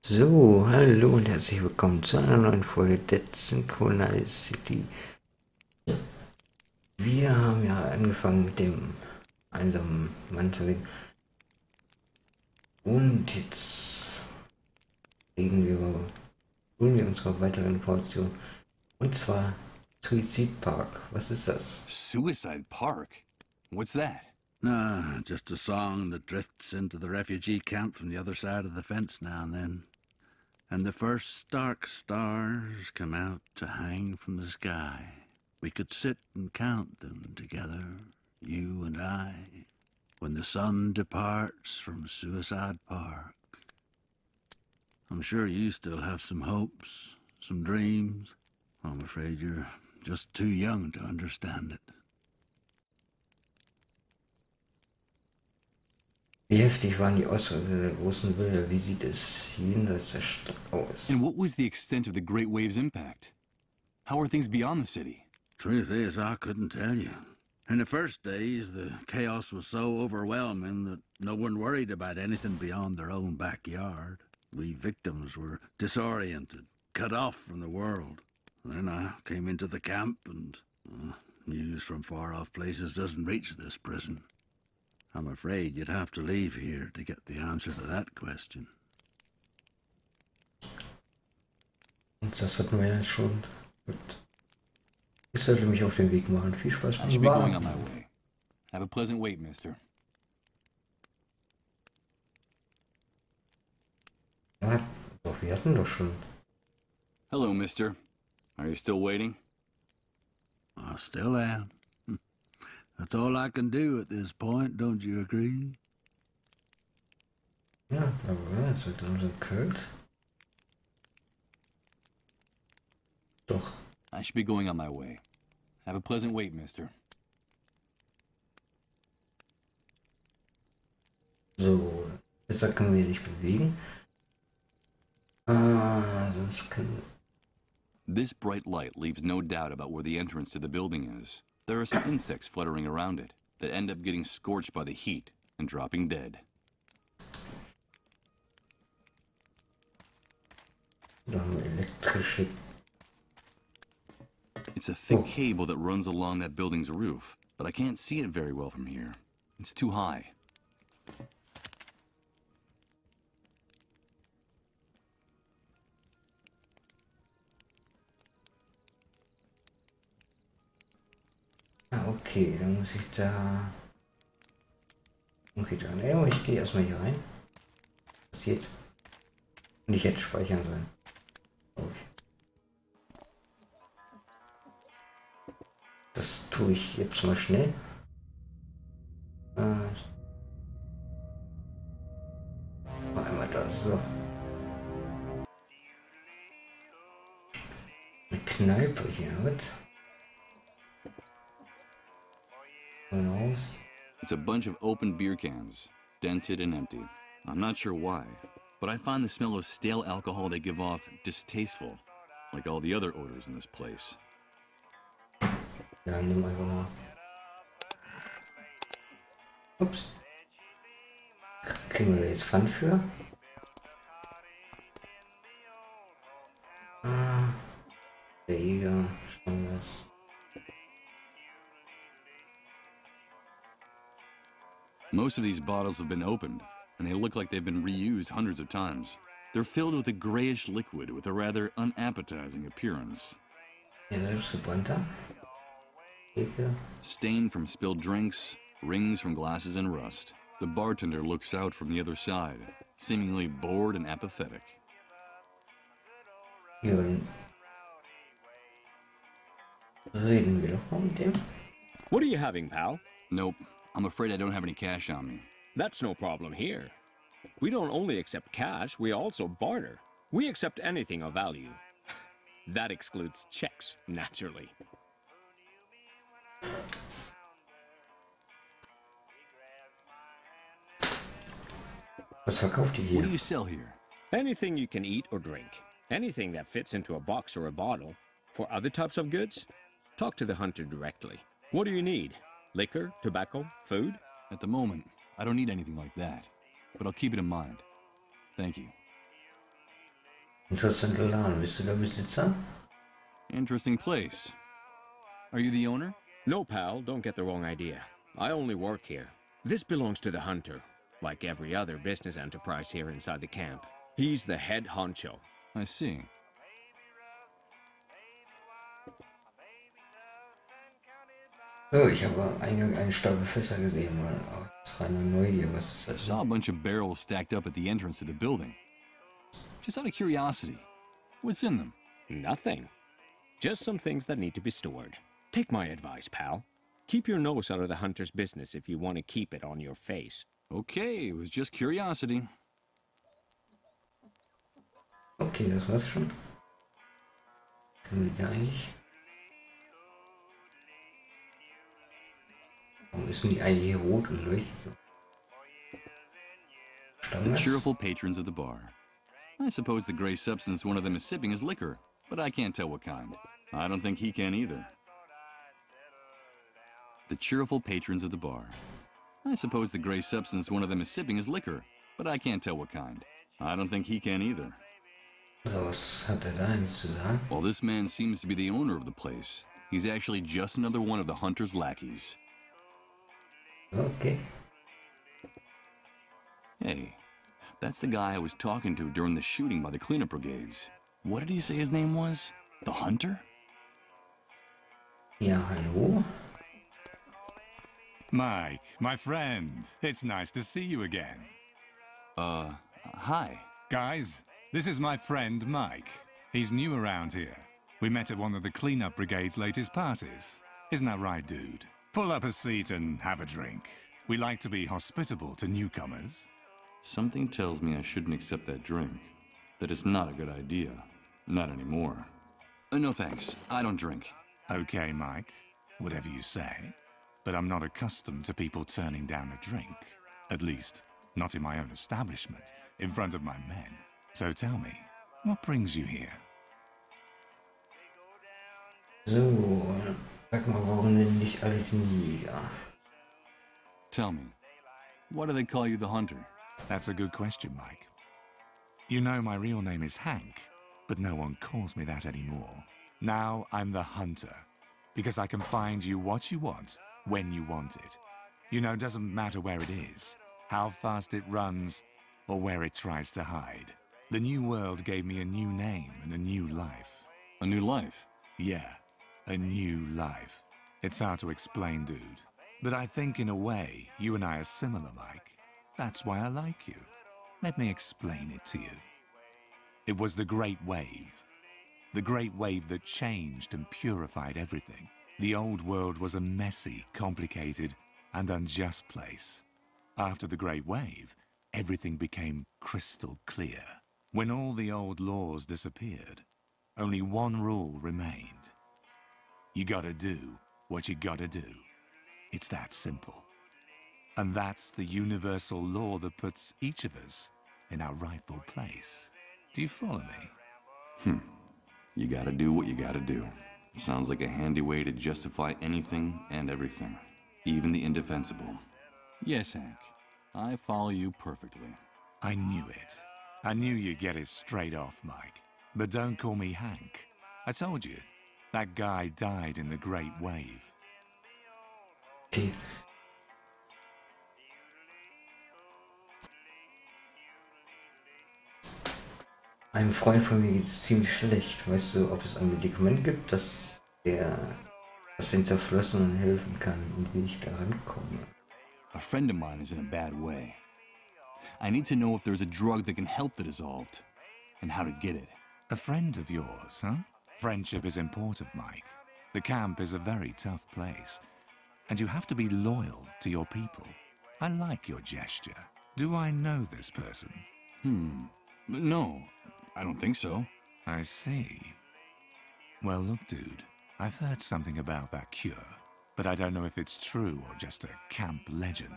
So, hallo und herzlich willkommen zu einer neuen Folge Dead Synchronicity. Wir haben ja angefangen mit dem einsamen Mann zu reden. Und jetzt holen wir unsere weitere Information. Und zwar Suicide Park. Was ist das? Suicide Park? What's that? Nah, just a song that drifts into the refugee camp from the other side of the fence now and then. And the first dark stars come out to hang from the sky. We could sit and count them together, you and I, when the sun departs from Suicide Park. I'm sure you still have some hopes, some dreams. I'm afraid you're just too young to understand it. Wie heftig waren die Auswirkungen der großen Welle? Wie sieht es jenseits der Stadt aus? And what was the extent of the Great Wave's impact? How are things beyond the city? Truth is, I couldn't tell you. In the first days, the chaos was so overwhelming that no one worried about anything beyond their own backyard. We victims were disoriented, cut off from the world. Then I came into the camp, and news from far-off places doesn't reach this prison. I'm afraid you'd have to leave here to get the answer to that question. Und das hatten wir ja schon. Gut. Ich sollte mich auf den Weg machen. Viel Spaß I beim should be going on Warten. my way. Have a pleasant wait, mister. Ja, doch, wir hatten doch schon. Hello, mister. Are you still waiting? I still am. That's all I can do at this point, don't you agree? Ja, aber jetzt wird langsam kalt. Doch. I should be going on my way. Have a pleasant wait, mister. So, besser können wir nicht bewegen. Sonst können... This bright light leaves no doubt about where the entrance to the building is. There are some insects fluttering around it that end up getting scorched by the heat and dropping dead. Da haben wir elektrische... It's a thick cable that runs along that building's roof, but I can't see it very well from here. It's too high. Okay, dann muss ich da... Okay, dann... Ja, ich gehe erstmal hier rein. Passiert. Und ich hätte speichern sollen. Okay. Das tue ich jetzt mal schnell. Mal einmal da, so. Eine Kneipe hier, was? Raus. It's a bunch of open beer cans, dented and empty. I'm not sure why, but I find the smell of stale alcohol they give off distasteful, like all the other odors in this place. Ja, nimm einfach mal. Ups. Kriegen wir da jetzt Pfand für? Der Jäger, schauen wir das. Most of these bottles have been opened, and they look like they've been reused hundreds of times. They're filled with a grayish liquid with a rather unappetizing appearance. Ja, selbstgebrannter. Jäger. Stain from spilled drinks, rings from glasses and rust. The bartender looks out from the other side, seemingly bored and apathetic. Ja, dann reden wir doch mal mit dem. What are you having, pal? Nope, I'm afraid I don't have any cash on me. That's no problem here. We don't only accept cash, we also barter. We accept anything of value. That excludes checks, naturally. Was verkauft ihr What do hier? you sell here? Anything you can eat or drink. Anything that fits into a box or a bottle. For other types of goods, talk to the hunter directly. What do you need? Liquor, tobacco, food? At the moment, I don't need anything like that, but I'll keep it in mind. Thank you. Interessanter Laden. Bist du der Besitzer? Interesting place. Are you the owner? No, pal, don't get the wrong idea. I only work here. This belongs to the hunter, like every other business enterprise here inside the camp. He's the head honcho. I see. Oh, ich habe am Eingang einen Stapel Fässer gesehen, mal aus reiner Neugier. Was ist I das? saw a bunch of barrels stacked up at the entrance to the building. Just out of curiosity, what's in them? Nothing. Just some things that need to be stored. Take my advice, pal. Keep your nose out of the hunter's business if you want to keep it on your face. Okay, it was just curiosity. Okay, das war's schon. Können wir da eigentlich... Warum ist denn die eigentlich hier rot und leuchtet so? The Standard? cheerful patrons of the bar. I suppose the gray substance one of them is sipping is liquor, but I can't tell what kind. I don't think he can either. The cheerful patrons of the bar. I suppose the gray substance one of them is sipping is liquor, but I can't tell what kind. I don't think he can either. Oder was hat er da eigentlich zu sagen? While this man seems to be the owner of the place, he's actually just another one of the hunter's lackeys. Okay. Hey, that's the guy I was talking to during the shooting by the cleanup brigades. What did he say his name was? The Hunter? Ja, hallo? Mike, my friend, it's nice to see you again. Hi. Guys, this is my friend Mike. He's new around here. We met at one of the cleanup brigade's latest parties. Isn't that right, dude? Pull up a seat and have a drink. We like to be hospitable to newcomers. Something tells me I shouldn't accept that drink. That it's not a good idea. Not anymore. No thanks, I don't drink. Okay, Mike, whatever you say. But I'm not accustomed to people turning down a drink. At least, not in my own establishment, in front of my men. So tell me, what brings you here? So, sag mal, warum nennen dich alle den Jäger? Tell me, why do they call you the Hunter? That's a good question, Mike. You know my real name is Hank, but no one calls me that anymore. Now I'm the Hunter, because I can find you what you want, when you want it. You know, it doesn't matter where it is, how fast it runs, or where it tries to hide. The new world gave me a new name and a new life. A new life? Yeah, a new life. It's hard to explain, dude. But I think in a way, you and I are similar, Mike. That's why I like you. Let me explain it to you. It was the Great Wave. The Great Wave that changed and purified everything. The old world was a messy, complicated, and unjust place. After the Great Wave, everything became crystal clear. When all the old laws disappeared, only one rule remained. You gotta do what you gotta do. It's that simple. And that's the universal law that puts each of us in our rightful place. Do you follow me? You gotta do what you gotta do. Sounds like a handy way to justify anything and everything, even the indefensible. Yes, Hank, I follow you perfectly. I knew it. I knew you'd get it straight off, Mike. But don't call me Hank. I told you, that guy died in the Great Wave. Okay. Einem Freund von mir geht es ziemlich schlecht. Weißt du, ob es ein Medikament gibt, das den Zerflossenen helfen kann und wie ich da rankomme? A friend of mine is in a bad way. I need to know if there's a drug that can help the dissolved, and how to get it. A friend of yours, huh? Friendship is important, Mike. The camp is a very tough place, and you have to be loyal to your people. I like your gesture. Do I know this person? No, I don't think so. I see. Well, look, dude, I've heard something about that cure, but I don't know if it's true or just a camp legend.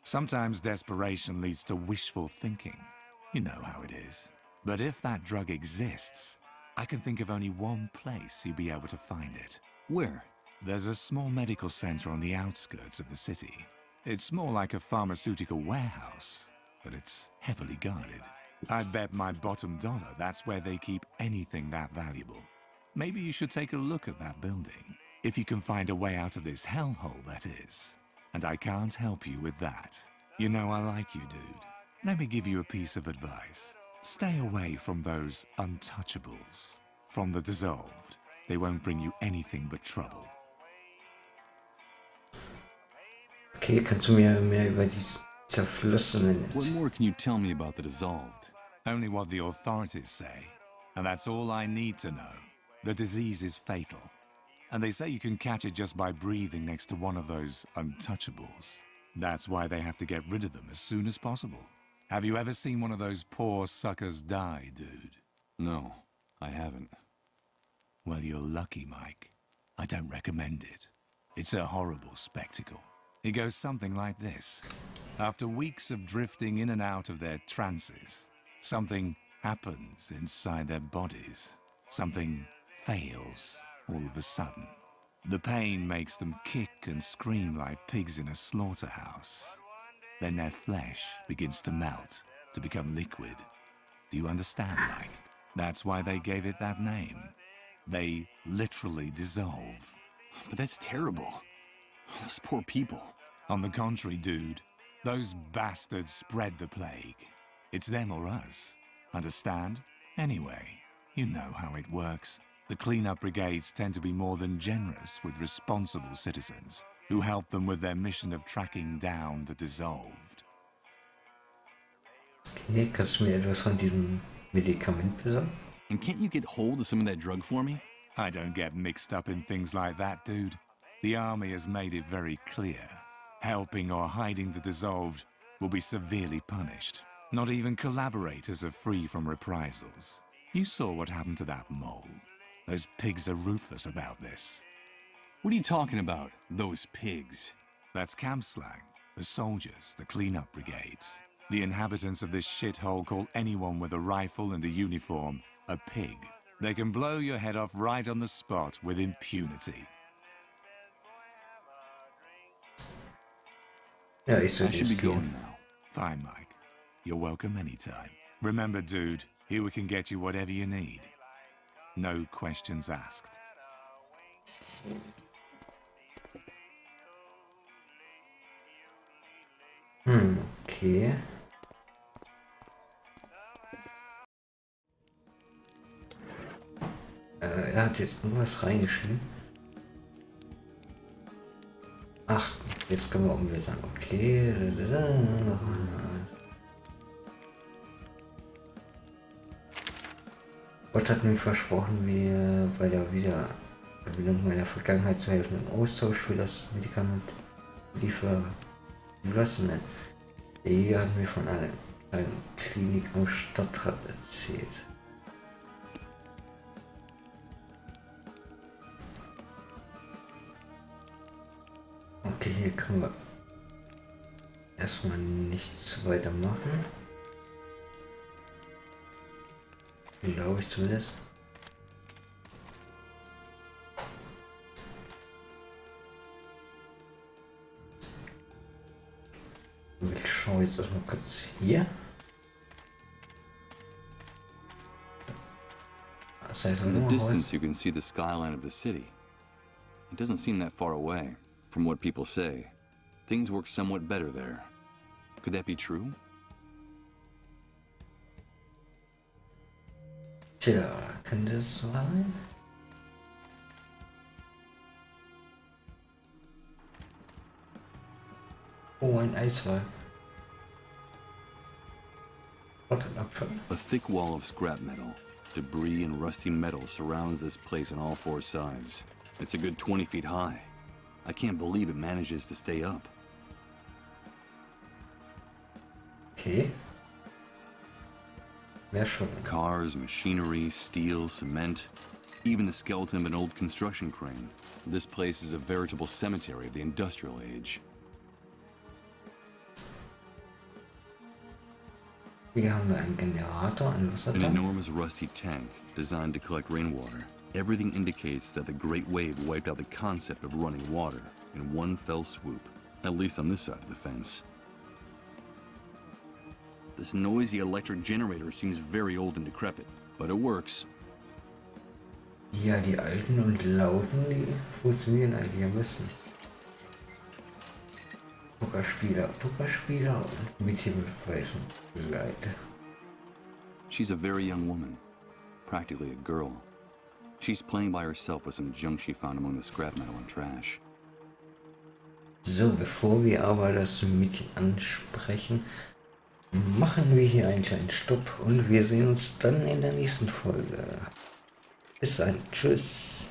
Sometimes desperation leads to wishful thinking. You know how it is. But if that drug exists, I can think of only one place you'd be able to find it. Where? There's a small medical center on the outskirts of the city. It's more like a pharmaceutical warehouse, but it's heavily guarded. I bet my bottom dollar that's where they keep anything that valuable. Maybe you should take a look at that building. If you can find a way out of this hellhole, that is. And I can't help you with that. You know I like you, dude. Let me give you a piece of advice. Stay away from those untouchables. From the dissolved. They won't bring you anything but trouble. Okay, kannst du mir mehr über die Zerflossenen What erzählen? more can you tell me about the dissolved? Only what the authorities say. And that's all I need to know. The disease is fatal. And they say you can catch it just by breathing next to one of those untouchables. That's why they have to get rid of them as soon as possible. Have you ever seen one of those poor suckers die, dude? No, I haven't. Well, you're lucky, Mike. I don't recommend it. It's a horrible spectacle. It goes something like this. After weeks of drifting in and out of their trances, something happens inside their bodies. Something fails all of a sudden. The pain makes them kick and scream like pigs in a slaughterhouse. Then their flesh begins to melt, to become liquid. Do you understand, Mike? That's why they gave it that name. They literally dissolve. But that's terrible. Those poor people. On the contrary, dude, those bastards spread the plague. It's them or us. Understand? Anyway, you know how it works. The cleanup brigades tend to be more than generous with responsible citizens who help them with their mission of tracking down the dissolved. Okay, kannst du mir etwas von diesem Medikament besorgen? And can't you get hold of some of that drug for me? I don't get mixed up in things like that, dude. The army has made it very clear. Helping or hiding the dissolved will be severely punished. Not even collaborators are free from reprisals. You saw what happened to that mole. Those pigs are ruthless about this. What are you talking about, those pigs? That's camp slang. The soldiers, the cleanup brigades. The inhabitants of this shithole call anyone with a rifle and a uniform a pig. They can blow your head off right on the spot with impunity. Ja, ich soll I should be jetzt gehen. going now. Fine, Mike. You're welcome anytime. Remember, dude, here we can get you whatever you need. No questions asked. Okay. Er hat jetzt irgendwas reingeschrieben. Ach, jetzt können wir umblättern. Okay. Gott hat mir versprochen, mir bei der Wiedererbildung meiner Vergangenheit zu helfen im Austausch für das Medikament Liefergelassenen. Der Jäger hat mir von einer kleinen Klinik am Stadtrand erzählt. Okay, hier können wir erstmal nichts weiter machen. Glaube ich zumindest. Ich schaue jetzt erstmal kurz hier. Das heißt, In the distance, you can see the skyline of the city. It doesn't seem that far away. From what people say, things work somewhat better there. Could that be true? Tja, könnte es sein? Oh, ein Eiswall. What an Abfall. A thick wall of scrap metal, debris and rusty metal surrounds this place on all four sides. It's a good 20 feet high. I can't believe it manages to stay up. Okay. Mehr schon. Cars, machinery, steel, cement, even the skeleton of an old construction crane. This place is a veritable cemetery of the industrial age. Hier haben wir einen Generator, einen An Wassertank. enormous rusty tank designed to collect rainwater. Everything indicates that the Great Wave wiped out the concept of running water in one fell swoop, at least on this side of the fence. This noisy electric generator seems very old and decrepit, but it works. Ja, die alten und lauten, die funktionieren eigentlich am besten. Pokerspieler und mit Himmelpfeifen Leute. She's a very young woman, practically a girl. She's playing by herself with some junk she found among the scrap metal and trash. So, bevor wir aber das mit ansprechen, machen wir hier einen kleinen Stopp und wir sehen uns dann in der nächsten Folge. Bis dann, tschüss.